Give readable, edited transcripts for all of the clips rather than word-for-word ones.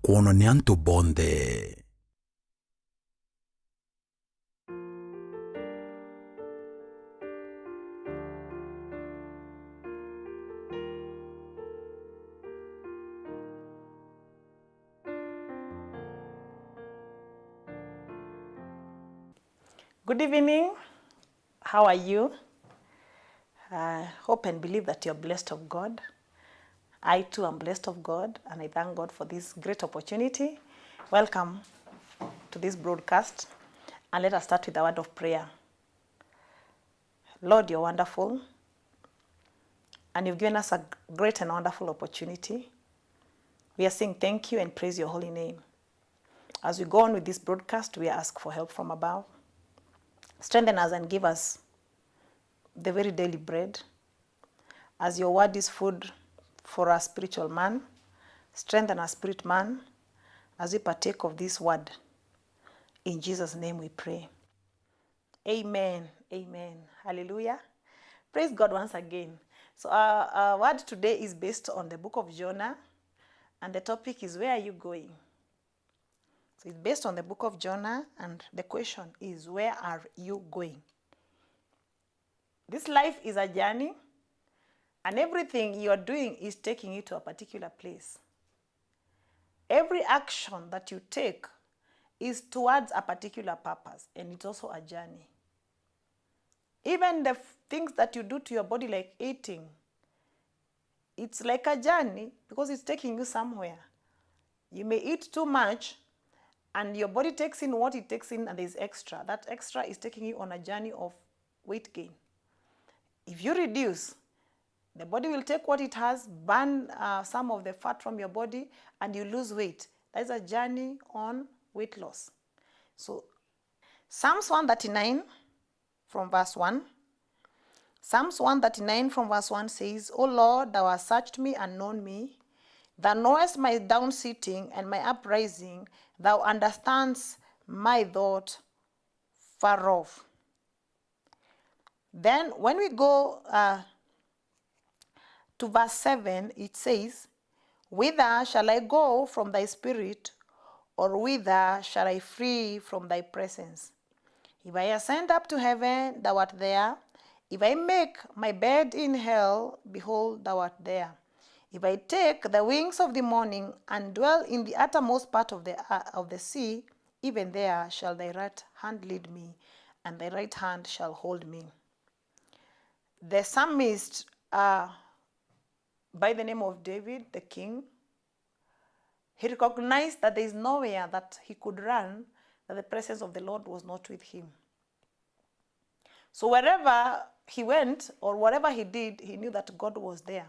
kuono ni anto bonde. Good evening. How are you? I hope and believe that you're blessed of God. I too am blessed of God, and I thank God for this great opportunity. Welcome to this broadcast, and let us start with a word of prayer. Lord, you're wonderful, and you've given us a great and wonderful opportunity. We are saying thank you and praise your holy name. As we go on with this broadcast, we ask for help from above. Strengthen us and give us the very daily bread. As your word is food for our spiritual man, strengthen our spirit man as we partake of this word. In Jesus' name we pray. Amen. Amen. Hallelujah. Praise God once again. So our word today is based on the book of Jonah, and the topic is, where are you going? So it's based on the book of Jonah, and the question is, where are you going? This life is a journey, and everything you are doing is taking you to a particular place. Every action that you take is towards a particular purpose, and it's also a journey. Even the things that you do to your body, like eating, it's like a journey because it's taking you somewhere. You may eat too much, and your body takes in what it takes in, and there's extra. That extra is taking you on a journey of weight gain. If you reduce, the body will take what it has, burn some of the fat from your body, and you lose weight. That is a journey on weight loss. So Psalms 139 from verse 1. Psalms 139 from verse 1 says, O Lord, thou hast searched me and known me. Thou knowest my down sitting and my uprising. Thou understandest my thought far off. Then when we go to verse 7, it says, Whither shall I go from thy spirit, or whither shall I flee from thy presence? If I ascend up to heaven, thou art there. If I make my bed in hell, behold, thou art there. If I take the wings of the morning and dwell in the uttermost part of the sea, even there shall thy right hand lead me, and thy right hand shall hold me. The psalmist, by the name of David, the king, he recognized that there is nowhere that he could run, that the presence of the Lord was not with him. So wherever he went or whatever he did, he knew that God was there.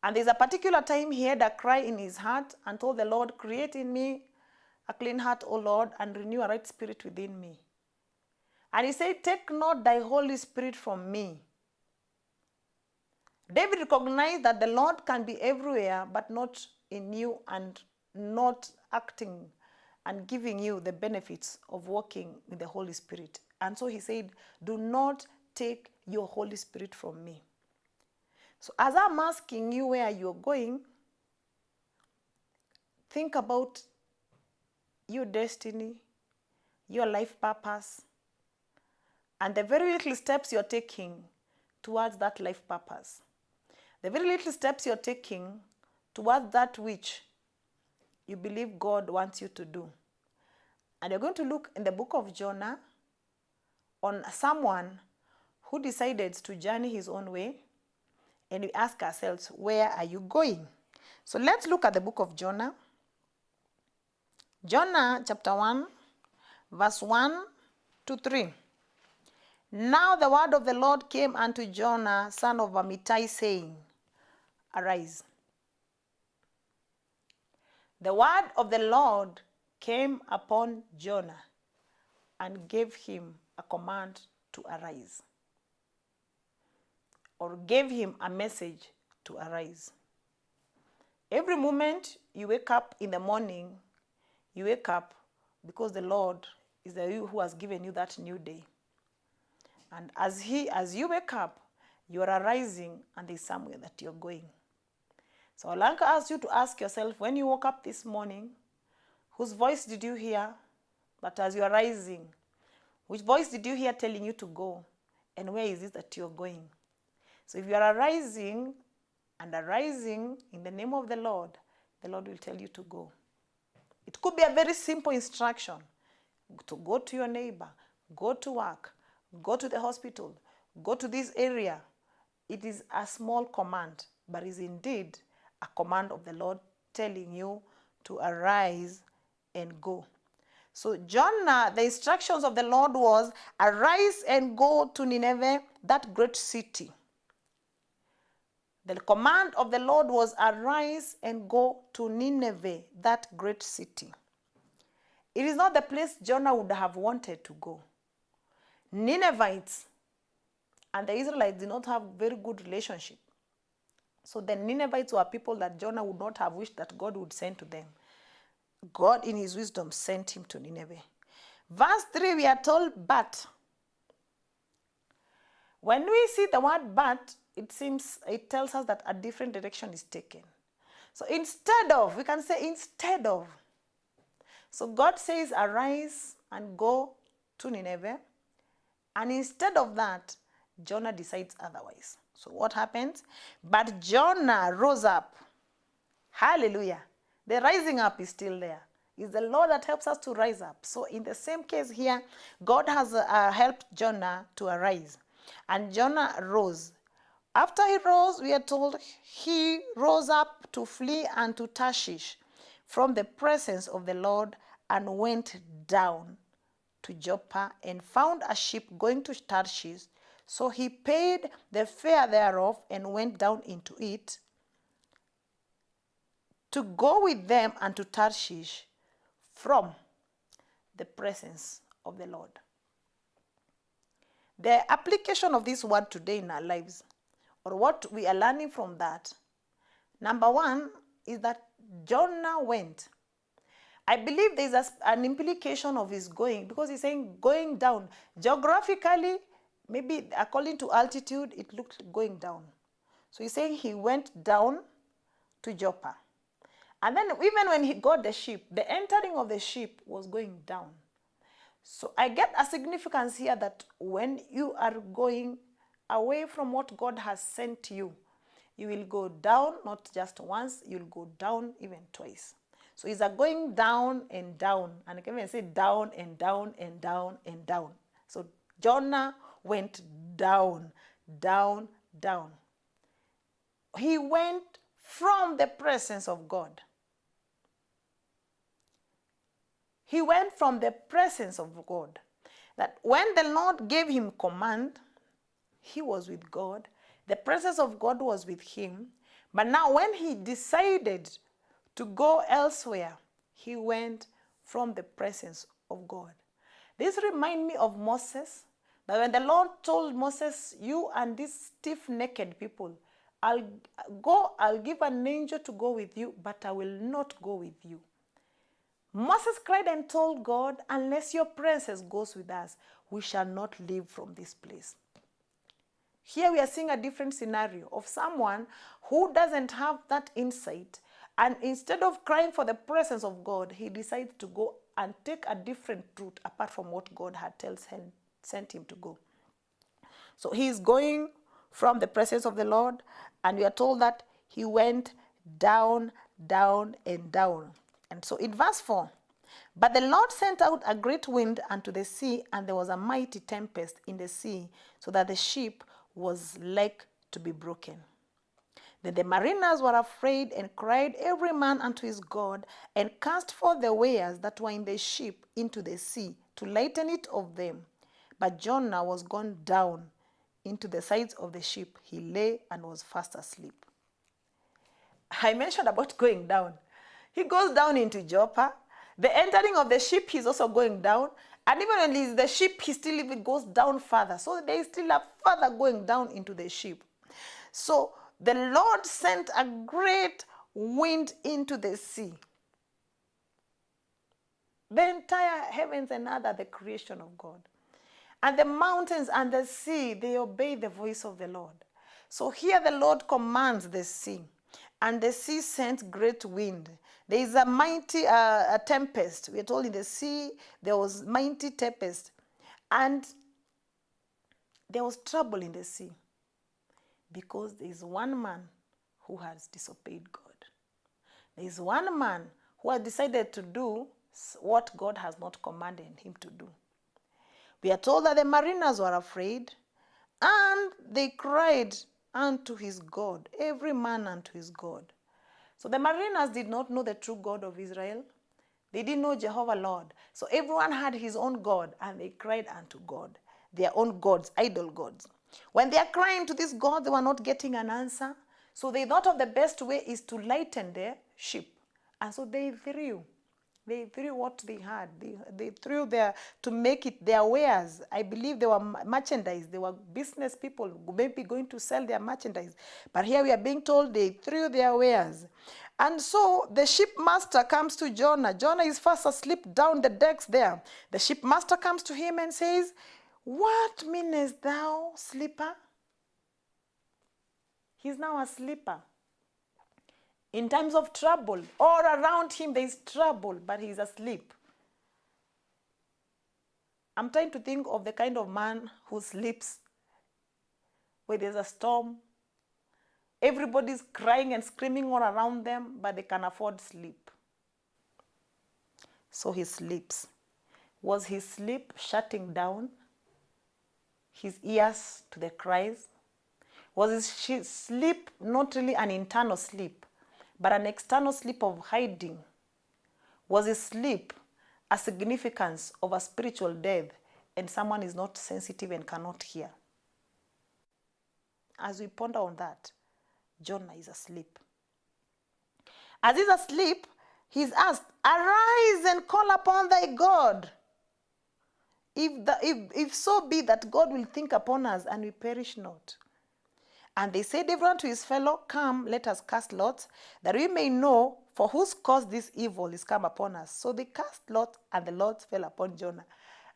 And there's a particular time he had a cry in his heart and told the Lord, create in me a clean heart, O Lord, and renew a right spirit within me. And he said, take not thy Holy Spirit from me. David recognized that the Lord can be everywhere, but not in you, and not acting and giving you the benefits of walking with the Holy Spirit. And so he said, do not take your Holy Spirit from me. So as I'm asking you where you're going, think about your destiny, your life purpose, and the very little steps you're taking towards that life purpose. The very little steps you're taking towards that which you believe God wants you to do. And you're going to look in the book of Jonah on someone who decided to journey his own way. And we ask ourselves, where are you going? So let's look at the book of Jonah. Jonah chapter 1, verse 1 to 3. Now the word of the Lord came unto Jonah, son of Amittai, saying, Arise. The word of the Lord came upon Jonah and gave him a command to arise, or gave him a message to arise. Every moment you wake up in the morning, you wake up because the Lord is the one who has given you that new day. And as you wake up, you are arising, and there's somewhere that you're going. So I'd like to ask you to ask yourself, when you woke up this morning, whose voice did you hear? But as you are rising, which voice did you hear telling you to go? And where is it that you're going? So if you are arising in the name of the Lord will tell you to go. It could be a very simple instruction to go to your neighbor, go to work, go to the hospital, go to this area. It is a small command, but is indeed a command of the Lord telling you to arise and go. So Jonah, the instructions of the Lord was, arise and go to Nineveh, that great city. The command of the Lord was, arise and go to Nineveh, that great city. It is not the place Jonah would have wanted to go. Ninevites and the Israelites did not have very good relationship. So the Ninevites were people that Jonah would not have wished that God would send to them. God in his wisdom sent him to Nineveh. Verse 3, we are told, but. When we see the word but, it tells us that a different direction is taken. So instead of, we can say instead of. So God says, arise and go to Nineveh. And instead of that, Jonah decides otherwise. So what happens? But Jonah rose up. Hallelujah. The rising up is still there. It's the Lord that helps us to rise up. So in the same case here, God has helped Jonah to arise. And Jonah rose. After he rose, we are told he rose up to flee unto Tarshish from the presence of the Lord and went down to Joppa and found a ship going to Tarshish. So he paid the fare thereof and went down into it to go with them unto Tarshish from the presence of the Lord. The application of this word today in our lives, or what we are learning from that, number one is that Jonah went. I believe there is an implication of his going, because he's saying going down. Geographically, maybe according to altitude, it looked going down. So he's saying he went down to Joppa. And then even when he got the ship, the entering of the ship was going down. So I get a significance here that when you are going away from what God has sent you, you will go down, not just once, you'll go down even twice. So it's a going down and down. And I can even say down and down and down and down. So Jonah went down, down, down. He went from the presence of God. He went from the presence of God. That when the Lord gave him command, he was with God. The presence of God was with him. But now when he decided to go elsewhere, he went from the presence of God. This reminds me of Moses. That when the Lord told Moses, you and these stiff-necked people, I'll give an angel to go with you, but I will not go with you. Moses cried and told God, unless your presence goes with us, we shall not leave from this place. Here we are seeing a different scenario of someone who doesn't have that insight, and instead of crying for the presence of God, he decides to go and take a different route apart from what God had sent him to go. So he is going from the presence of the Lord, and we are told that he went down, down, and down. And so in verse 4, but the Lord sent out a great wind unto the sea, and there was a mighty tempest in the sea, so that the ship was like to be broken. Then the mariners were afraid and cried every man unto his God, and cast forth the wares that were in the ship into the sea, to lighten it of them. But Jonah was gone down into the sides of the ship. He lay and was fast asleep. I mentioned about going down. He goes down into Joppa. The entering of the ship, he's also going down. And even when he's the ship, he still even goes down further. So there is still a further going down into the ship. So the Lord sent a great wind into the sea. The entire heavens and earth are the creation of God. And the mountains and the sea, they obey the voice of the Lord. So here the Lord commands the sea. and the sea sent great wind. There is a mighty a tempest. We are told in the sea there was mighty tempest, and there was trouble in the sea because there is one man who has disobeyed God. There is one man who has decided to do what God has not commanded him to do. We are told that the mariners were afraid, and they cried unto his God, every man unto his God. So the mariners did not know the true God of Israel. They didn't know Jehovah Lord. So everyone had his own God, and they cried unto God, their own gods, idol gods. When they are crying to this God, they were not getting an answer. So they thought of the best way is to lighten their ship. And so they threw. They threw what they had. They threw their, to make it their wares. I believe they were merchandise. They were business people, maybe going to sell their merchandise. But here we are being told they threw their wares. And so the shipmaster comes to Jonah. Jonah is fast asleep down the decks there. The shipmaster comes to him and says, "What meanest thou, sleeper?" He's now a sleeper. In times of trouble, all around him there is trouble, but he's asleep. I'm trying to think of the kind of man who sleeps where there's a storm. Everybody's crying and screaming all around them, but they can afford sleep. So he sleeps. Was his sleep shutting down his ears to the cries? Was his sleep not really an internal sleep, but an external sleep of hiding? Was his sleep a significance of a spiritual death and someone is not sensitive and cannot hear? As we ponder on that, Jonah is asleep. As he's asleep, he's asked, "Arise and call upon thy God. If so be that God will think upon us and we perish not." And they said everyone to his fellow, "Come, let us cast lots, that we may know for whose cause this evil is come upon us." So they cast lots, and the lots fell upon Jonah.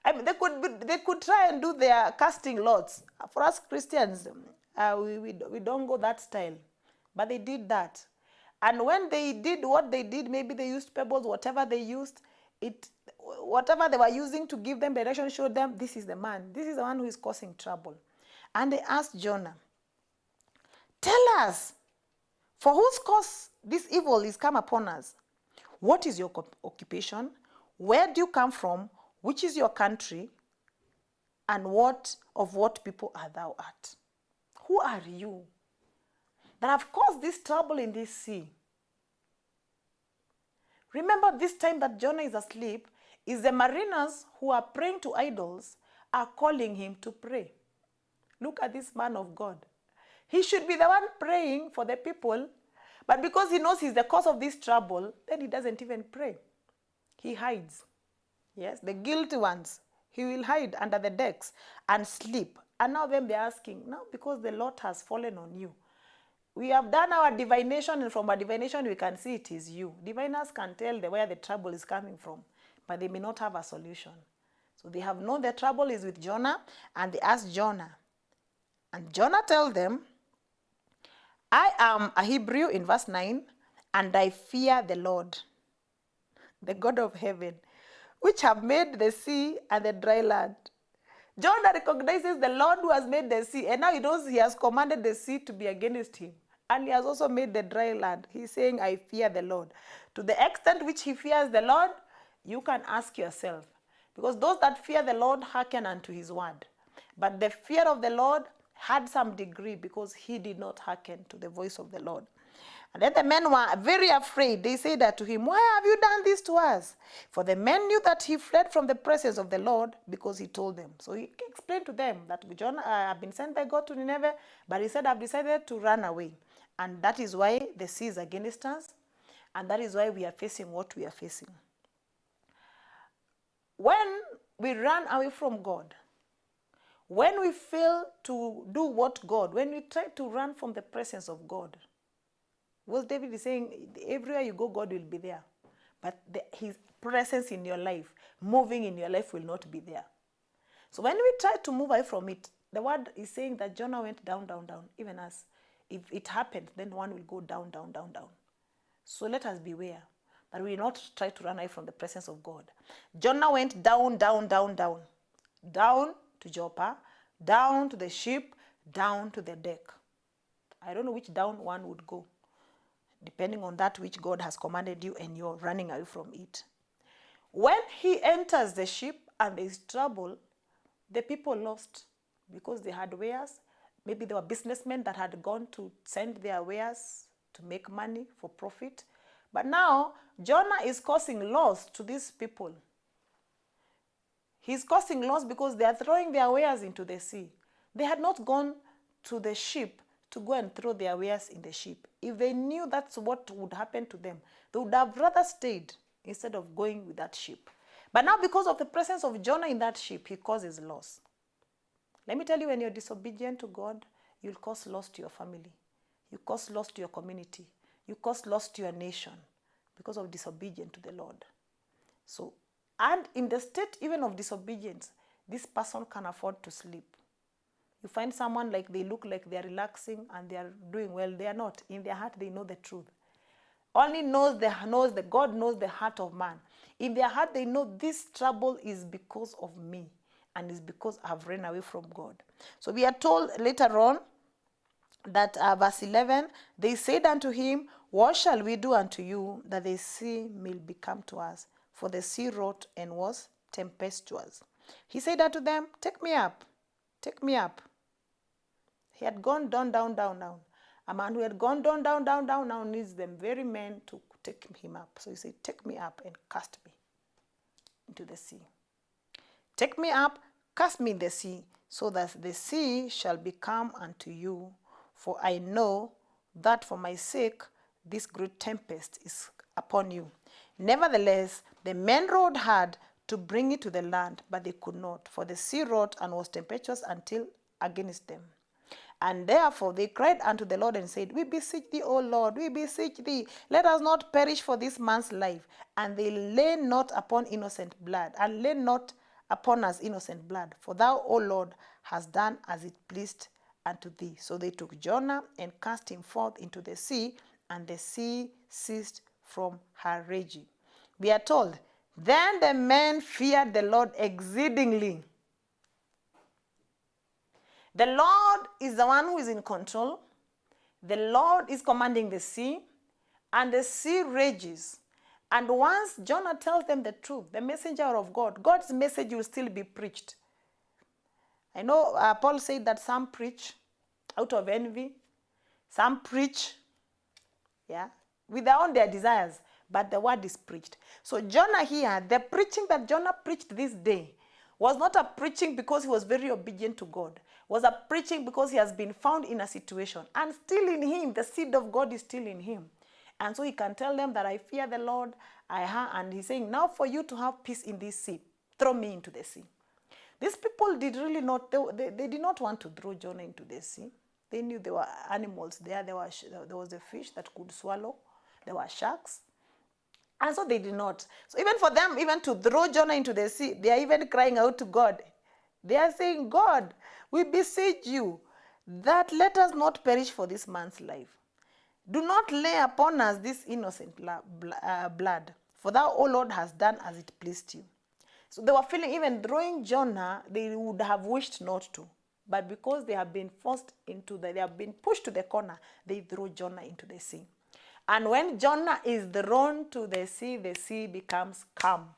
I mean, they could try and do their casting lots. For us Christians, we don't go that style. But they did that. And when they did what they did, maybe they used pebbles, whatever they used, whatever they were using to give them direction showed them, this is the man. This is the one who is causing trouble. And they asked Jonah, "Tell us, for whose cause this evil is come upon us? What is your occupation? Where do you come from? Which is your country? And what people are thou at?" Who are you that have caused this trouble in this sea? Remember, this time that Jonah is asleep, is the mariners who are praying to idols are calling him to pray. Look at this man of God. He should be the one praying for the people, but because he knows he's the cause of this trouble, then he doesn't even pray. He hides. Yes, the guilty ones, he will hide under the decks and sleep. And now then they're asking, now because the lot has fallen on you. We have done our divination, and from our divination we can see it is you. Diviners can tell where the trouble is coming from, but they may not have a solution. So they have known the trouble is with Jonah, and they ask Jonah. And Jonah tells them, "I am a Hebrew," in verse 9, "and I fear the Lord, the God of heaven, which have made the sea and the dry land." Jonah recognizes the Lord who has made the sea, and now he knows he has commanded the sea to be against him. And he has also made the dry land. He's saying, "I fear the Lord." To the extent which he fears the Lord, you can ask yourself. Because those that fear the Lord hearken unto his word. But the fear of the Lord had some degree because he did not hearken to the voice of the Lord. And then the men were very afraid. They said unto him, "Why have you done this to us?" For the men knew that he fled from the presence of the Lord because he told them. So he explained to them that Jonah have been sent by God to Nineveh, but he said, "I've decided to run away." And that is why the sea is against us. And that is why we are facing what we are facing. When we run away from God, when we fail to do what God, when we try to run from the presence of God, well, David is saying, everywhere you go, God will be there. But his presence in your life, moving in your life, will not be there. So when we try to move away from it, the word is saying that Jonah went down, down, down, even us. If it happens, then one will go down, down, down, down. So let us beware that we will not try to run away from the presence of God. Jonah went down, down, down, down. Down to Joppa, down to the ship, down to the deck. I don't know which down one would go, depending on that which God has commanded you and you're running away from it. When he enters the ship and there is trouble, the people lost because they had wares. Maybe there were businessmen that had gone to send their wares to make money for profit. But now, Jonah is causing loss to these people. He's causing loss because they are throwing their wares into the sea. They had not gone to the ship to go and throw their wares in the ship. If they knew that's what would happen to them, they would have rather stayed instead of going with that ship. But now, because of the presence of Jonah in that ship, he causes loss. Let me tell you, when you're disobedient to God, you'll cause loss to your family. You cause loss to your community. You cause loss to your nation because of disobedience to the Lord. So, and in the state even of disobedience, this person can afford to sleep. You find someone like they look like they're relaxing and they're doing well. They are not. In their heart, they know the truth. Only God knows the heart of man. In their heart, they know this trouble is because of me and is because I've run away from God. So we are told later on that verse 11, they said unto him, what shall we do unto you that the sea may become to us? For the sea wrought and was tempestuous. He said unto them, take me up, take me up. He had gone down, down, down, down. A man who had gone down, down, down, down now needs them very men to take him up. So he said, take me up and cast me into the sea. Take me up, cast me in the sea, so that the sea shall become unto you. For I know that for my sake this great tempest is upon you. Nevertheless, the men rowed hard to bring it to the land, but they could not, for the sea wrought and was tempestuous until against them. And therefore they cried unto the Lord and said, we beseech thee, O Lord, we beseech thee, let us not perish for this man's life. And they lay not upon innocent blood, and lay not upon us innocent blood. For thou, O Lord, hast done as it pleased unto thee. So they took Jonah and cast him forth into the sea, and the sea ceased from her raging. We are told, then the men feared the Lord exceedingly. The Lord is the one who is in control. The Lord is commanding the sea, and the sea rages. And once Jonah tells them the truth, the messenger of God, God's message will still be preached. I know Paul said that some preach out of envy, some preach, with their desires, but the word is preached. So Jonah here, the preaching that Jonah preached this day was not a preaching because he was very obedient to God. Was a preaching because he has been found in a situation. And still in him, the seed of God is still in him. And so he can tell them that I fear the Lord. And he's saying, now for you to have peace in this sea, throw me into the sea. These people did really not, they did not want to throw Jonah into the sea. They knew there were animals there. There was a fish that could swallow. There were sharks. And so they did not. So even for them, even to throw Jonah into the sea, they are even crying out to God. They are saying, God, we beseech you that let us not perish for this man's life. Do not lay upon us this innocent blood, for thou, O Lord, hast done as it pleased you. So they were feeling even throwing Jonah, they would have wished not to. But because they have been they have been pushed to the corner, they throw Jonah into the sea. And when Jonah is thrown to the sea becomes calm.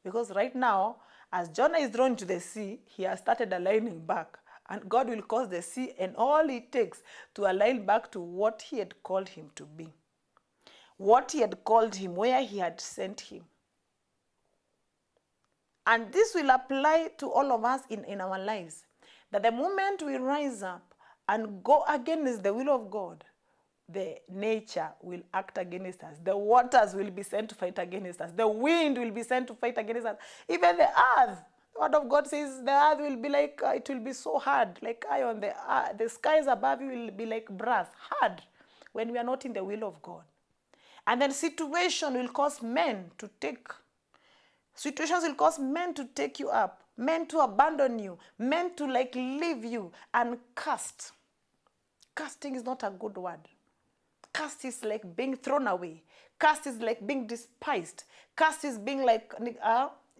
Because right now, as Jonah is thrown to the sea, he has started aligning back. And God will cause the sea and all it takes to align back to what he had called him to be. What he had called him, where he had sent him. And this will apply to all of us in our lives. That the moment we rise up and go against the will of God, the nature will act against us. The waters will be sent to fight against us. The wind will be sent to fight against us. Even the earth. The word of God says the earth will be like, it will be so hard, like iron. The skies above you will be like brass, hard, when we are not in the will of God. And then situations will cause men to take you up. meant to abandon you, meant to like leave you, and cast. Casting is not a good word. Cast is like being thrown away. Cast is like being despised. Cast is being like,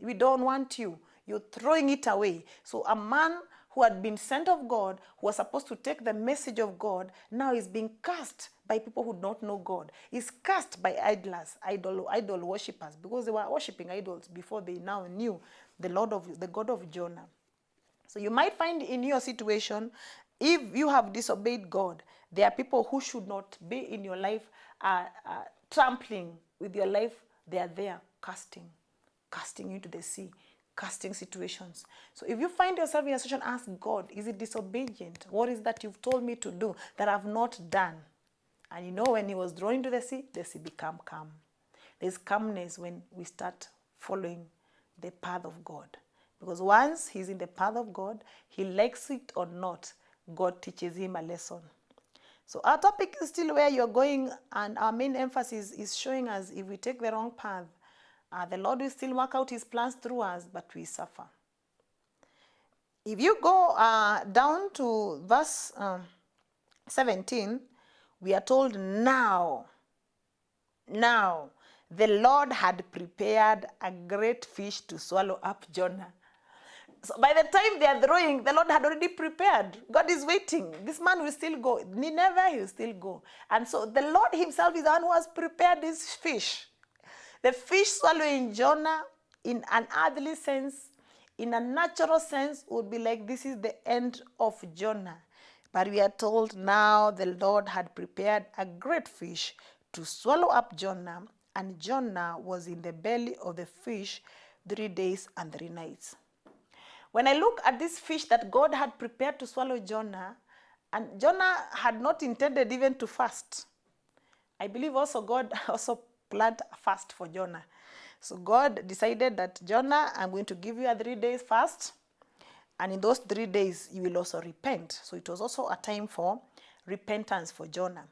we don't want you. You're throwing it away. So a man who had been sent of God, who was supposed to take the message of God, now is being cast by people who don't know God. Is cast by idol worshippers, because they were worshipping idols before they now knew the God of Jonah. So you might find in your situation, if you have disobeyed God, there are people who should not be in your life trampling with your life. They are there casting you into the sea, casting situations. So if you find yourself in a situation, ask God, is it disobedient? What is that you've told me to do that I've not done? And you know, when he was drawn into the sea became calm. There's calmness when we start following the path of God. Because once he's in the path of God, he likes it or not, God teaches him a lesson. So our topic is still where you're going, and our main emphasis is showing us if we take the wrong path, the Lord will still work out his plans through us, but we suffer. If you go down to verse 17, we are told, now the Lord had prepared a great fish to swallow up Jonah. So by the time they are throwing, the Lord had already prepared. God is waiting. This man will still go. Nineveh, he will still go. And so the Lord himself is the one who has prepared this fish. The fish swallowing Jonah, in an earthly sense, in a natural sense, would be like, this is the end of Jonah. But we are told now the Lord had prepared a great fish to swallow up Jonah, and Jonah was in the belly of the fish 3 days and 3 nights. When I look at this fish that God had prepared to swallow Jonah, and Jonah had not intended even to fast. I believe also God also planned a fast for Jonah. So God decided that, Jonah, I'm going to give you a 3 days fast. And in those 3 days, you will also repent. So it was also a time for repentance for Jonah.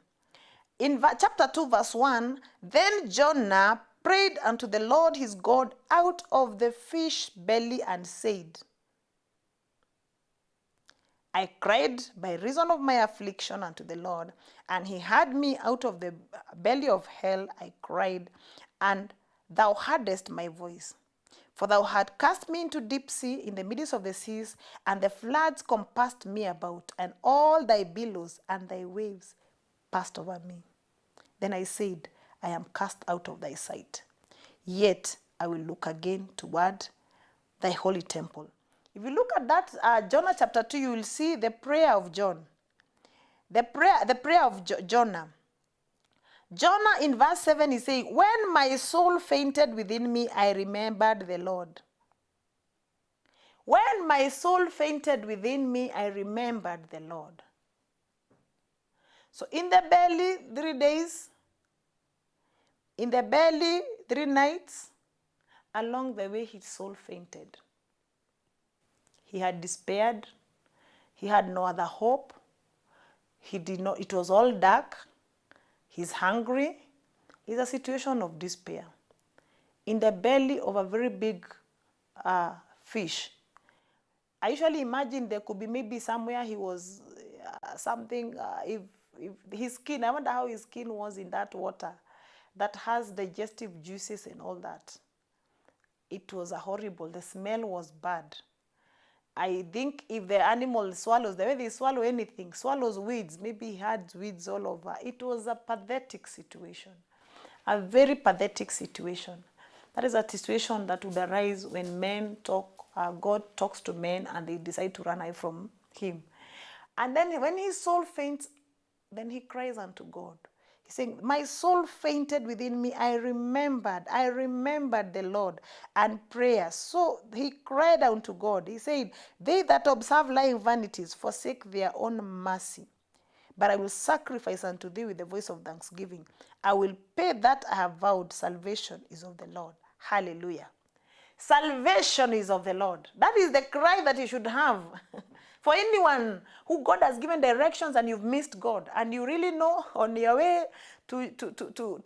In chapter 2, verse 1, then Jonah prayed unto the Lord his God out of the fish belly and said, I cried by reason of my affliction unto the Lord, and he heard me out of the belly of hell. I cried, and thou heardest my voice. For thou hast cast me into deep sea, in the midst of the seas, and the floods compassed me about, and all thy billows and thy waves passed over me. Then I said, I am cast out of thy sight. Yet I will look again toward thy holy temple. If you look at that, Jonah chapter 2, you will see the prayer of John. The prayer of Jonah. Jonah in verse 7 is saying, when my soul fainted within me, I remembered the Lord. When my soul fainted within me, I remembered the Lord. So in the belly, 3 days. In the belly, 3 nights. Along the way, his soul fainted. He had despaired. He had no other hope. It was all dark. He's hungry. It's a situation of despair. In the belly of a very big fish. I usually imagine there could be maybe somewhere he was if his skin, I wonder how his skin was in that water that has digestive juices and all that. It was horrible. The smell was bad. I think if the animal swallows, the way they swallow anything, swallows weeds, maybe he had weeds all over. It was a pathetic situation, a very pathetic situation. That is a situation that would arise when God talks to men and they decide to run away from him. And then when his soul faints, then he cries unto God. He's saying, my soul fainted within me. I remembered the Lord and prayer. So he cried unto God. He said, they that observe lying vanities forsake their own mercy. But I will sacrifice unto thee with the voice of thanksgiving. I will pay that I have vowed. Salvation is of the Lord. Hallelujah. Salvation is of the Lord. That is the cry that you should have. For anyone who God has given directions and you've missed God, and you really know on your way to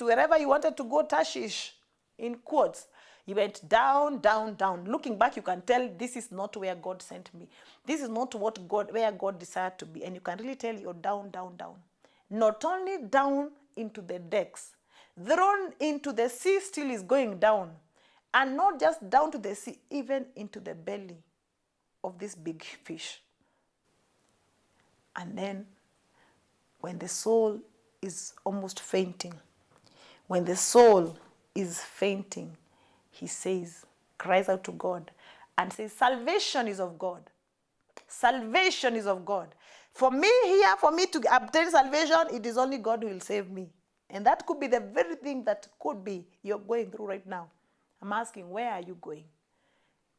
wherever you wanted to go, Tarshish, in quotes, He went down, down, down. Looking back, you can tell this is not where God sent me. This is not where God desired to be. And you can really tell you're down, down, down. Not only down into the decks, thrown into the sea still is going down. And not just down to the sea, even into the belly of this big fish. And then when the soul is almost fainting, when the soul is fainting, he says, cries out to God and says, salvation is of God. Salvation is of God. For me to obtain salvation, it is only God who will save me. And that could be the very thing that could be you're going through right now. I'm asking, where are you going?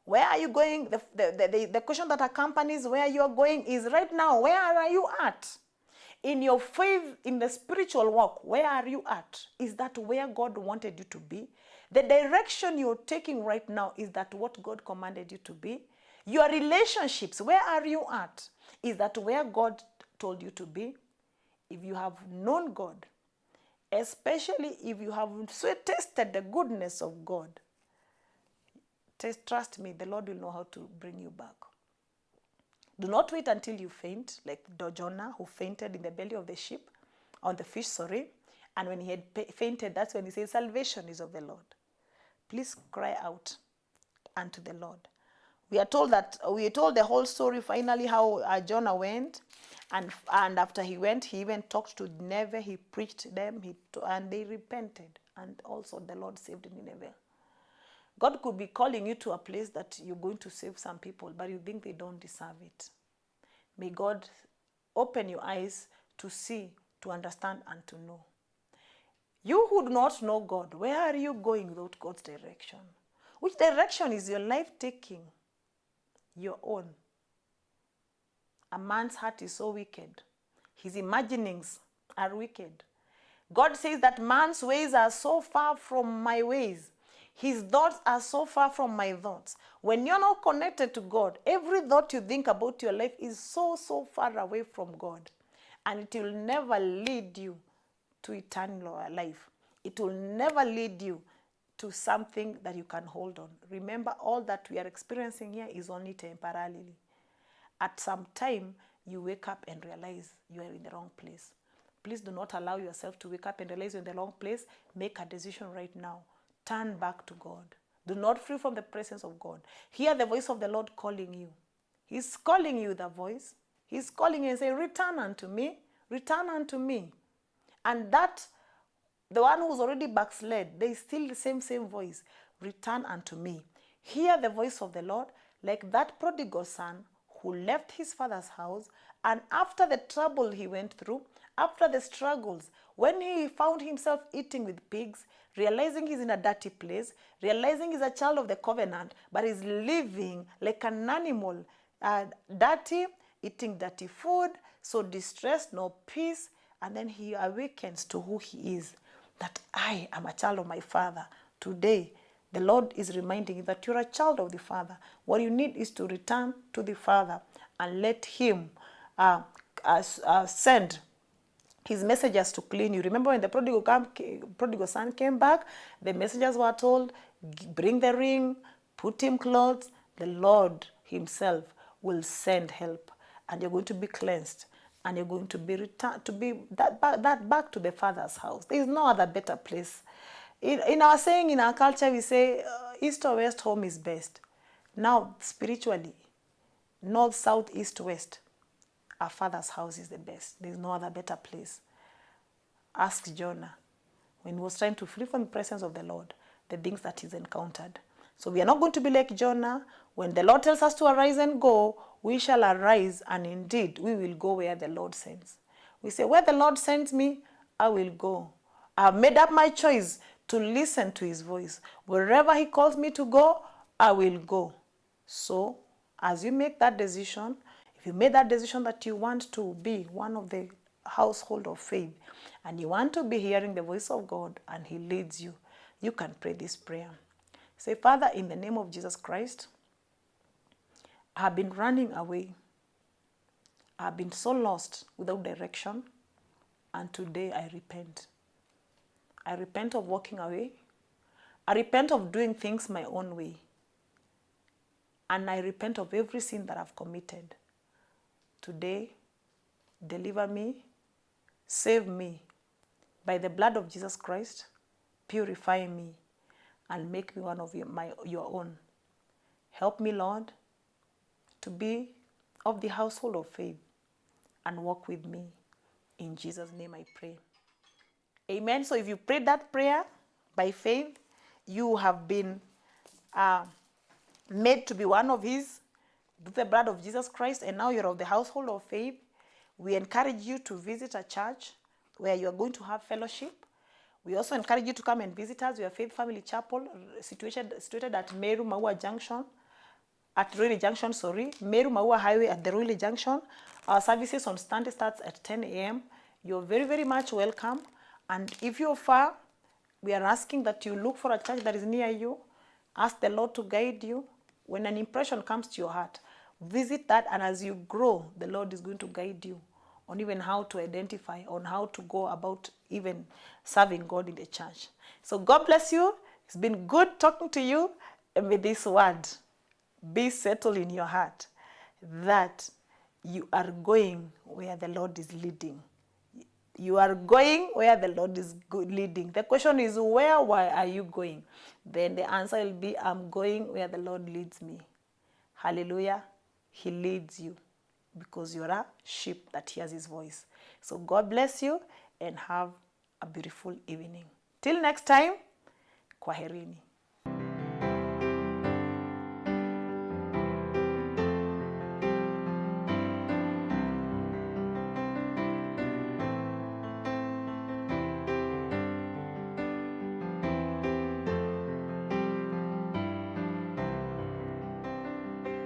Where are you going? The question that accompanies where you are going is right now, where are you at? In your faith, in the spiritual walk, where are you at? Is that where God wanted you to be? The direction you're taking right now, is that what God commanded you to be? Your relationships, where are you at? Is that where God told you to be? If you have known God, especially if you have tasted the goodness of God, trust me, the Lord will know how to bring you back. Do not wait until you faint, like Jonah, who fainted in the belly of the ship, on the fish, sorry. And when he had fainted, that's when he says, salvation is of the Lord. Please cry out unto the Lord. We told the whole story finally how Jonah went, and after he went, he even talked to Nineveh. He preached them, and they repented, and also the Lord saved Nineveh. God could be calling you to a place that you're going to save some people, but you think they don't deserve it. May God open your eyes to see, to understand, and to know. You who do not know God, where are you going without God's direction? Which direction is your life taking? Your own. A man's heart is so wicked. His imaginings are wicked. God says that man's ways are so far from my ways. His thoughts are so far from my thoughts. When you're not connected to God, every thought you think about your life is so far away from God. And it will never lead you to eternal life. It will never lead you to something that you can hold on. Remember, all that we are experiencing here is only temporarily. At some time, you wake up and realize you are in the wrong place. Please do not allow yourself to wake up and realize you're in the wrong place. Make a decision right now. Turn back to God. Do not flee from the presence of God. Hear the voice of the Lord calling you. He's calling you, the voice. He's calling you and saying, return unto me. Return unto me. And that, the one who's already backslid, there is still the same voice. Return unto me. Hear the voice of the Lord, like that prodigal son who left his father's house, and after the trouble he went through, after the struggles, when he found himself eating with pigs, realizing he's in a dirty place, realizing he's a child of the covenant, but he's living like an animal, dirty, eating dirty food, so distressed, no peace, and then he awakens to who he is, that I am a child of my Father. Today, the Lord is reminding you that you're a child of the Father. What you need is to return to the Father and let him send his messengers to clean you. Remember when the prodigal son came back, the messengers were told, bring the ring, put him clothes. The Lord himself will send help, and you're going to be cleansed, and you're going to be returned to be back to the Father's house. There is no other better place. In our saying, in our culture, we say east or west, home is best. Now, spiritually, north, south, east, west, our Father's house is the best. There is no other better place. Ask Jonah when he was trying to flee from the presence of the Lord, the things that he's encountered. So we are not going to be like Jonah. When the Lord tells us to arise and go, we shall arise, and indeed we will go where the Lord sends. We say, where the Lord sends me, I will go. I've made up my choice to listen to his voice. Wherever he calls me to go, I will go. So as you make that decision, if you made that decision that you want to be one of the household of faith, and you want to be hearing the voice of God, and he leads you, you can pray this prayer. Say, Father, in the name of Jesus Christ, I have been running away. I have been so lost without direction, and today I repent. I repent of walking away. I repent of doing things my own way. And I repent of every sin that I've committed. Today, deliver me, save me. By the blood of Jesus Christ, purify me and make me one of your own. Help me, Lord, to be of the household of faith and walk with me. In Jesus' name I pray. Amen. So if you prayed that prayer by faith, you have been made to be one of his through the blood of Jesus Christ, and now you're of the household of faith. We encourage you to visit a church where you are going to have fellowship. We also encourage you to come and visit us. We are Faith Family Chapel, situated at Meru Maua Junction, at Ruili Junction, Meru Maua Highway at the Ruili Junction. Our services on Sunday starts at 10 a.m. You're very, very much welcome. And if you're far, we are asking that you look for a church that is near you. Ask the Lord to guide you. When an impression comes to your heart, visit that, and as you grow, the Lord is going to guide you on even how to identify, on how to go about even serving God in the church. So God bless you. It's been good talking to you, and with this word, be settled in your heart that you are going where the Lord is leading. You are going where the Lord is leading. The question is, why are you going? Then the answer will be, I'm going where the Lord leads me. Hallelujah. He leads you because you're a sheep that hears his voice. So God bless you and have a beautiful evening. Till next time, kwaherini.